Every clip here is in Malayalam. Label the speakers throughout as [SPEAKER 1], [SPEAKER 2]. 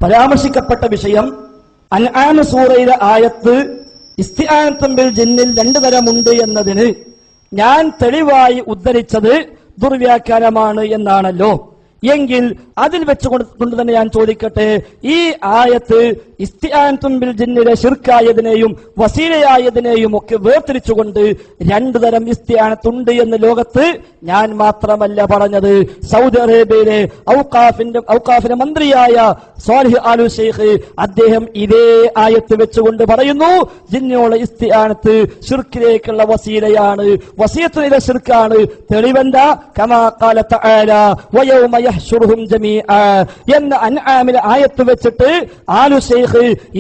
[SPEAKER 1] പരാമർശിക്കപ്പെട്ട വിഷയം അൻആം സൂറയിലെ ആയത്ത് ഇസ്തിആനത്തും ബിൽ ജിന്നിൽ 2 തരമുണ്ട് എന്നതിന് ഞാൻ തെളിവായി ഉദ്ധരിച്ചത് ദുർവ്യാഖ്യാനമാണ് എന്നാണല്ലോ. എങ്കിൽ അതിൽ വെച്ചുകൊണ്ട് തന്നെ ഞാൻ ചോദിക്കട്ടെ, ഈ ആയത്ത് ഇസ്തിആനത്തും ബിൽ ജിന്നിലെ ശിർക്കായതിനെയും വസീലയായതിനെയും ഒക്കെ വേർതിരിച്ചുകൊണ്ട് 2 തരം ഇസ്തിആനത്തുണ്ട് എന്ന് ലോകത്ത് ഞാൻ മാത്രമല്ല പറഞ്ഞത്. സൗദി അറേബ്യയിലെ ഔഖാഫിന്റെ മന്ത്രിയായ സ്വാലിഹ് ആലു ഷെയ്ഖ് അദ്ദേഹം ഇതേ ആയത്ത് വെച്ചുകൊണ്ട് പറയുന്നു, ജിന്നോളെ ഇസ്തിആനത്ത് ശിർക്കിലേക്കുള്ള വസീലയാണ്, വസിയത്തിലെ ശിർക്കാണ്. തെളിവെന്താ? കമാ ഖാല തആല വയൗമ യഹ്ശുറുഹും ജമീഅ എന്ന അൻആമിലെ ആയത്ത് വെച്ചിട്ട് ആലു ഷെയ്ഖ്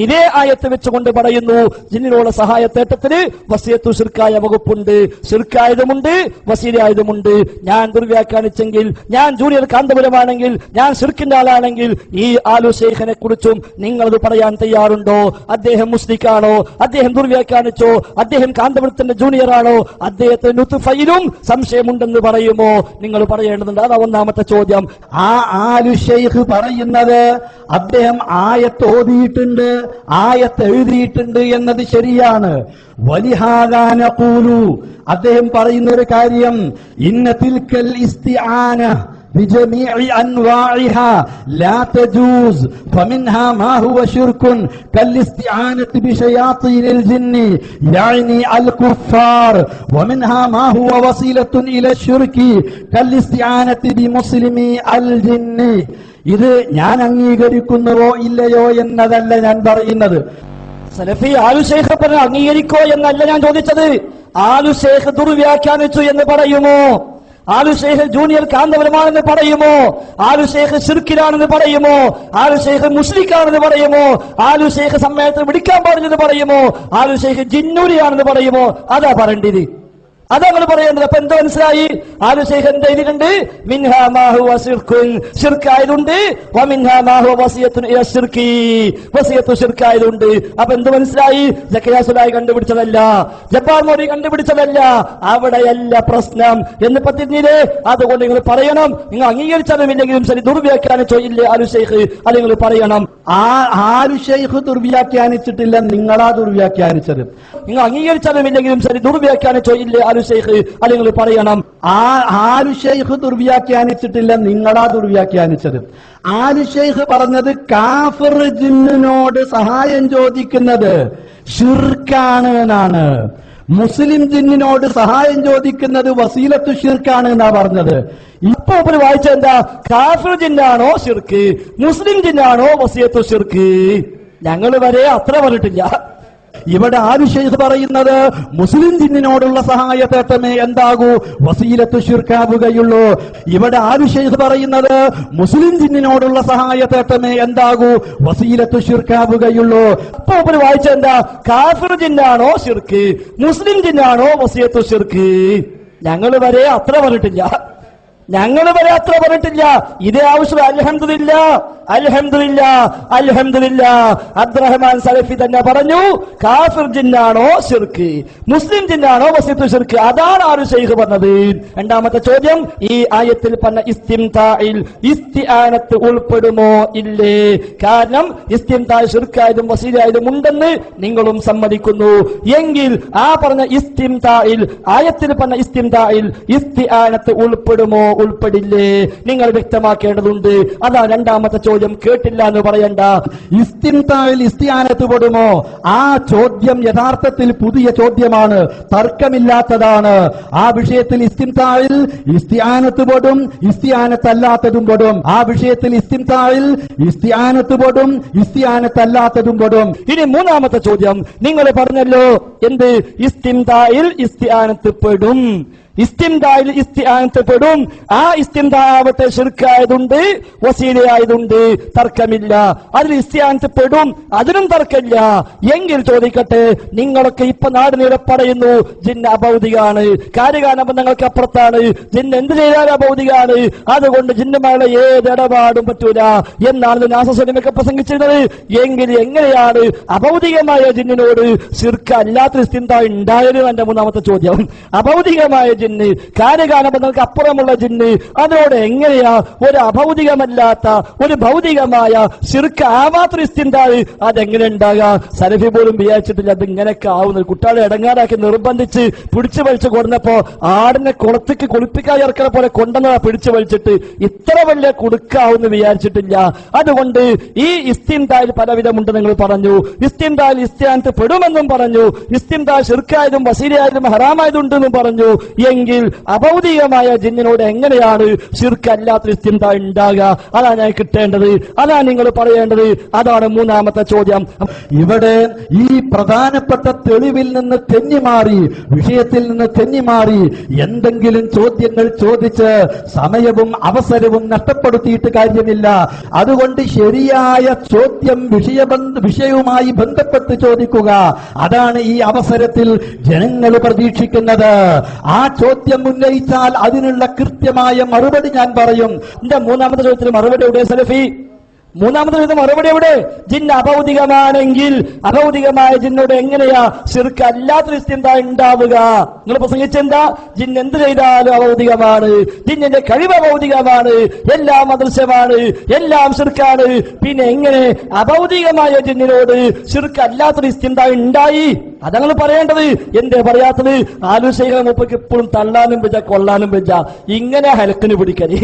[SPEAKER 1] ഇതേ ആയത്ത് വെച്ചുകൊണ്ട് പറയുന്നു, ജിന്നിനോട് സഹായത്തേട്ടത്തിന് വസിയത്തു ശിർക്കായ വകുപ്പുണ്ട്, ശിർക്കായതുമുണ്ട് വസീലയായതുമുണ്ട്. ഞാൻ ദുർവ്യാഖ്യാനിച്ചെങ്കിൽ, ഞാൻ ജൂനിയർ കാന്തപുരമാണെങ്കിൽ, ഞാൻ ശിർക്കിന്റെ ആളാണെങ്കിൽ ഈ ആലു ഷെയ്ഖിനെ കുറിച്ചും നിങ്ങളത് പറയാൻ തയ്യാറുണ്ടോ? അദ്ദേഹം മുസ്ലിക്കാണോ? അദ്ദേഹം ദുർവ്യാഖ്യാനിച്ചോ? അദ്ദേഹം കാന്തപുരത്തിന്റെ ജൂനിയർ ആണോ? അദ്ദേഹത്തിന് നുത്ഫയിലും സംശയമുണ്ടെന്ന് പറയുമോ? നിങ്ങൾ പറയേണ്ടതുണ്ട്. അതാ ഒന്നാമത്തെ ചോദ്യം.
[SPEAKER 2] ആ ആലു ഷെയ്ഖ് പറയുന്നത് അദ്ദേഹം ആയത്ത് ഓതിയിട്ടുണ്ട്, ആയത്ത് എഴുതിയിട്ടുണ്ട് എന്നത് ശരിയാണ്. വലിഹാദാ നഖൂലു, അദ്ദേഹം പറയുന്ന ഒരു കാര്യം, ഇന്ന തിൽക്കൽ ഇസ്തിആന بجميع أنواعها لا تجوز فمنها ما هو شرك كالاستعانة بشياطين الجن يعني الكفار ومنها ما هو وسيلة إلى الشرك كالاستعانة بمسلمي الجن. ഇത് ഞാൻ അംഗീകരിക്കുന്നുവോ ഇല്ലയോ എന്നതല്ല ഞാൻ പറയുന്നത്.
[SPEAKER 1] സലഫി ആലു ഷെയ്ഖ് പറഞ്ഞ അംഗീകരിക്കോ എന്നല്ല ഞാൻ ചോദിച്ചത്. ആലു ഷെയ്ഖ് ദുർവ്യാഖ്യാനിച്ചു എന്ന് പറയുമോ? ആലു ഷെയ്ഖ് ജൂനിയർ കാന്തപുരമാണെന്ന് പറയുമോ? ആലു ഷെയ്ഖ് ശിർക്കിലാണെന്ന് പറയുമോ? ആലു ഷെയ്ഖ് മുസ്ലിക്കാണെന്ന് പറയുമോ? ആലു ഷെയ്ഖ് സമ്മേളനത്തിൽ വിളിക്കാൻ പാടില്ലെന്ന് പറയുമോ? ആലു ഷെയ്ഖ് ജിന്നൂരിയാണെന്ന് പറയുമോ? അതാ പറയേണ്ടത്, അതങ്ങൾ പറയേണ്ടത്. അപ്പൊ എന്താ മനസ്സിലായി? ആലു ഷെയ്ഖ് എന്താ ഇതിലുണ്ട്? മിൻഹാ മാ ഹുവ ശിർകുൻ, ശിർക്കായതുണ്ട്, വമിൻഹാ മാ ഹുവ വസിയത്തുൻ ഇല ശിർകി, വസിയത്തു ശിർക്കായതുണ്ട്. അപ്പൊ എന്ത് മനസ്സിലായി? സക്കറിയ സുലായി കണ്ടുപിടിച്ചതല്ല, ജബ്ബാർ മോദി കണ്ടുപിടിച്ചതല്ല, അവിടെയല്ല പ്രശ്നം എന്ന് പറഞ്ഞില്ലേ? അതുകൊണ്ട് നിങ്ങൾ പറയണം, നിങ്ങൾ അംഗീകരിച്ചാലും ഇല്ലെങ്കിലും ശരി ദുർവ്യാഖ്യാനിച്ചോ ഇല്ലേ ആലു ഷെയ്ഖ്? അത് നിങ്ങൾ പറയണം.
[SPEAKER 2] ആലു ഷെയ്ഖ് ദുർവ്യാഖ്യാനിച്ചിട്ടില്ല, നിങ്ങളാ ദുർവ്യാഖ്യാനിച്ചത്.
[SPEAKER 1] നിങ്ങൾ അംഗീകരിച്ചാലും ഇല്ലെങ്കിലും ശരി ദുർവ്യാഖ്യാനിച്ചോ ഇല്ലേ ആലു ഷെയ്ഖ്? അത് നിങ്ങൾ പറയണം.
[SPEAKER 2] ആലു ഷെയ്ഖ് ദുർവ്യാഖ്യാനിച്ചിട്ടില്ല, നിങ്ങളാ ദുർവ്യാഖ്യാനിച്ചത്. ആലു ഷെയ്ഖ് പറഞ്ഞത് കാഫിർ ജിന്നിനോട് സഹായം ചോദിക്കുന്നത് ശിർക്കാണ് എന്നാണ്. മുസ്ലിം ജിന്നിനോട് സഹായം ചോദിക്കുന്നത് വസീലത്തു ശിർക്കാണ് എന്നാ പറഞ്ഞത്.
[SPEAKER 1] ഇപ്പൊ ഒരു വായിച്ച എന്താ? കാഫിർ ജിന്നാണോ ശിർക്ക്, മുസ്ലിം ജിന്നാണോ വസിയത്തു ശിർക്ക്? ഞങ്ങൾ വരെ അത്ര പറഞ്ഞിട്ടില്ല.
[SPEAKER 2] ഇവിടെ ആലു ഷെയ്ഖ് പറയുന്നത് മുസ്ലിം ജിന്നിനോടുള്ള സഹായത്തേട്ടമേ എന്താകൂ വസീലത്തു ശിർക്കാവുകയുള്ളൂ. ഇവിടെ ആലു ഷെയ്ഖ് പറയുന്നത് മുസ്ലിം ജിന്നിനോടുള്ള സഹായത്തേട്ടമേ എന്താകൂ വസീലത്തു ശിർക്കാവുകയുള്ളൂ.
[SPEAKER 1] അപ്പൊ ഒരു വായിച്ച എന്താ? കാഫിർ ജിന്നാണോ ശിർക്ക്, മുസ്ലിം ജിന്നാണോ വസിയത്തു ശിർക്ക്? ഞങ്ങൾ വരെ അത്ര പറഞ്ഞിട്ടില്ല. ഇതേ ആവശ്യം അൽഹംദുലില്ലാ, അൽഹംദുലില്ലാ, അൽഹംദുലില്ലാ. അബ്ദുറഹ്മാൻ സലഫി തന്നെ പറഞ്ഞു, കാഫിർ ജിന്നാണോ ശിർക്ക്, മുസ്ലിം ജിന്നാണോ വസിയത്തു ശിർക്ക്? അതാണ് ആലു ഷെയ്ഖ് പറഞ്ഞത്. രണ്ടാമത്തെ ചോദ്യം, ഈ ആയത്തിൽ പറഞ്ഞ ഇസ്തിംതാഇൽ ഇസ്തിആനത്ത് ഉൾപ്പെടുമോ ഇല്ലേ? കാരണം ഇസ്തിംതാ ശിർക്കായതും വസീലയായതും ഉണ്ടെന്ന് നിങ്ങളും സമ്മതിക്കുന്നു. എങ്കിൽ ആ പറഞ്ഞ ഇസ്തിംതാഇൽ, ആയത്തിൽ പറഞ്ഞ ഇസ്തിംതാഇൽ ഇസ്തിആനത്ത് ഉൾപ്പെടുമോ ഉൾപ്പെടില്ലേ? നിങ്ങൾ വ്യക്തമാക്കേണ്ടതുണ്ട്. അതാ രണ്ടാമത്തെ ചോദ്യം. കേട്ടില്ല എന്ന് പറയണ്ട.
[SPEAKER 2] ഇസ്തിംതാഇൽ ഇസ്തിആനത്ത് പെടുമോ? ആ ചോദ്യം യഥാർത്ഥത്തിൽ പുതിയ ചോദ്യമാണ്, തർക്കമില്ലാത്തതാണ്. ആ വിഷയത്തിൽ ഇസ്തിംതാഇൽ ഇസ്തിആനത്ത് പെടും, ഇസ്തിആനത്ത് അല്ലാത്തതും പെടും. ആ വിഷയത്തിൽ ഇസ്തിംതാഇൽ ഇസ്തിആനത്ത് പെടും, ഇസ്തിആനത്ത് അല്ലാത്തതും പെടും.
[SPEAKER 1] ഇനി മൂന്നാമത്തെ ചോദ്യം, നിങ്ങൾ പറഞ്ഞല്ലോ എന്ത്? ഇസ്തിംതാഇൽ ഇസ്തിആനത്ത് പെടും, ഇസ്തിംതാഇൽ ഇസ്തിആനത്ത് പെടും. ആ ഇസ്തിംതാവത്തെ ശിർക്കായതുണ്ട്, വസീലയായതുണ്ട്, തർക്കമില്ല. അതിൽ ഇസ്തിആനത്ത് പെടും, അതിനും തർക്കമില്ല. എങ്കിൽ ചോദിക്കട്ടെ, നിങ്ങളൊക്കെ ഇപ്പൊ നാട് നീളെ പറയുന്നു ജിന്ന് അഭൗതികാണ്, കാര്യകാരണബന്ധങ്ങൾക്ക് അപ്പുറത്താണ്, ജിന്ന് എന്ത് ചെയ്താലും അഭൗതികാണ്, അതുകൊണ്ട് ജിന്നുമായുള്ള ഏത് ഇടപാടും പറ്റൂല എന്നാണ് നാസസ്വലിമൊക്കെ പ്രസംഗിച്ചിരുന്നത്. എങ്കിൽ എങ്ങനെയാണ് അഭൗതികമായ ജിന്നിനോട് ശിർക്ക് അല്ലാത്ത ഇസ്തിംതാ ഉണ്ടായത്? എന്റെ മൂന്നാമത്തെ ചോദ്യം. അഭൗതികമായ ജിന്ന്, കാര്യകാലബന്ധങ്ങൾക്ക് അപ്പുറമുള്ള ജിന്ന്, അതിനോട് എങ്ങനെയാ ഒരു അഭൗതികമല്ലാത്ത ഒരു ഭൗതികമായ ശിർക്ക് ആവാത്തൊരു ഇസ്തിൻതാഹ് അതെങ്ങനെ ഉണ്ടാകാം? സലഫി പോലും വിചാരിച്ചിട്ടില്ല അത് ഇങ്ങനെയൊക്കെ ആവുന്നത്. കുട്ടികളെ ഇടങ്ങാറാക്കി നിർബന്ധിച്ച് പിടിച്ചു വലിച്ചു കൊടുന്നപ്പോ ആടിനെ കുളത്തേക്ക് കുളിപ്പിക്കാൻ ഇറക്കണ പോലെ കൊണ്ടുവന്നതാ പിടിച്ചു വലിച്ചിട്ട്. ഇത്ര വലിയ കുടുക്കാവെന്ന് വിചാരിച്ചിട്ടില്ല. അതുകൊണ്ട് ഈ ഇസ്തിൻതാഹിൽ പലവിധമുണ്ട് നിങ്ങൾ പറഞ്ഞു. ഇസ്തിൻതാഹിൽ ഇസ്തിആനത്ത് പെടുമെന്നും പറഞ്ഞു. ഇസ്തിൻതാഹ് ശിർക്കായതും വസീലയായതും ഹറാമായതുണ്ടെന്നും പറഞ്ഞു. എങ്കിൽ അഭൗതികമായ ജിന്നിനോട് എങ്ങനെയാണ് ശിർക്കല്ലാത്ത ഇസ്തിൻതാഹ് ഉണ്ടാകുക? അതാണ് ഞാൻ കിട്ടേണ്ടത്, അതാണ് നിങ്ങൾ പറയേണ്ടത്. അതാണ് മൂന്നാമത്തെ ചോദ്യം.
[SPEAKER 2] ഇവിടെ ഈ പ്രധാനപ്പെട്ട തെളിവിൽ നിന്ന് തെന്നിമാറി, വിഷയത്തിൽ നിന്ന് തെന്നിമാറി എന്തെങ്കിലും ചോദ്യങ്ങൾ ചോദിച്ച് സമയവും അവസരവും നഷ്ടപ്പെടുത്തിയിട്ട് കാര്യമില്ല. അതുകൊണ്ട് ശരിയായ ചോദ്യം വിഷയവുമായി ബന്ധപ്പെട്ട് ചോദിക്കുക. അതാണ് ഈ അവസരത്തിൽ ജനങ്ങൾ പ്രതീക്ഷിക്കുന്നത്. ആ ചോദ്യം ഉന്നയിച്ചാൽ അതിനുള്ള കൃത്യമായ മറുപടി ഞാൻ പറയും.
[SPEAKER 1] എന്റെ മൂന്നാമത്തെ ചോദ്യത്തിന് മറുപടി എവിടെ സലഫി? മൂന്നാമത്തെ ചോദ്യം മറുപടി എവിടെ? ജിന്ന് അഭൗതികമാണെങ്കിൽ അഭൗതികമായ ജിന്നോട് എങ്ങനെയാ ശിർക്ക് അല്ലാത്തൊരു ഇസ്തിൻതാഹ് ഉണ്ടാവുക? നിങ്ങൾ പ്രസംഗിച്ചെന്താ? ജിന്ന് എന്ത് ചെയ്താലും അഭൗതികമാണ്, ജിന്നിന്റെ കഴിവ് അഭൗതികമാണ്, എല്ലാം അദൃശ്യമാണ്, എല്ലാം ശിർക്കാണ്. പിന്നെ എങ്ങനെ അഭൗതികമായ ജിന്നിനോട് ശിർക്ക് അല്ലാത്തൊരു ഇസ്തിൻതാഹ് ഉണ്ടായി? അതങ്ങൾ പറയേണ്ടത്. എന്തേ പറയാത്തത്? ആലുശൈഖ മൂപ്പർക്ക് എപ്പോഴും തള്ളാനും വെച്ച കൊള്ളാനും വെച്ച ഇങ്ങനെ ഹലക്കിന് പിടിക്കല്.